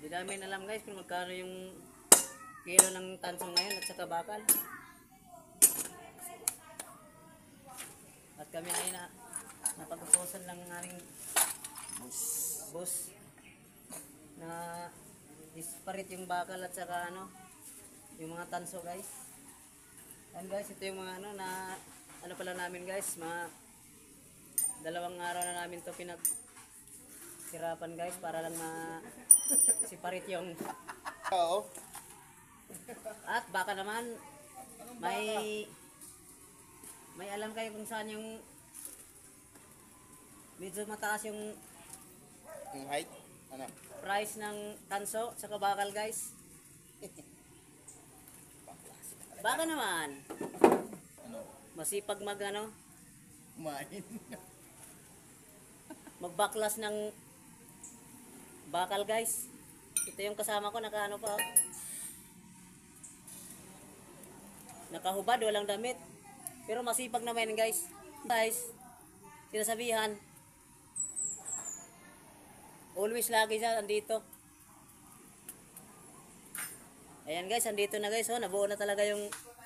Di namin alam guys kung magkano yung kilo ng tansong ngayon at saka bakal. At kami ay napag-utosan ng aming boss na disparate yung bakal at saka yung mga tanso guys. And guys, ito yung mga pala namin guys, mga 2 araw na namin to sirapan guys para lang separate yung Oo. at baka naman may alam kayo kung saan yung medyo mataas yung Yung height? Ano? price ng tanso sa bakal guys. Baka naman Ano? masipag Kumain. magbaklas ng bakal guys. Ito yung kasama ko nakahubad, walang damit. Pero masipag naman guys. Guys, sinasabihan. Always lagi siya andito. Ayan guys, andito na guys. Nabuo na talaga yung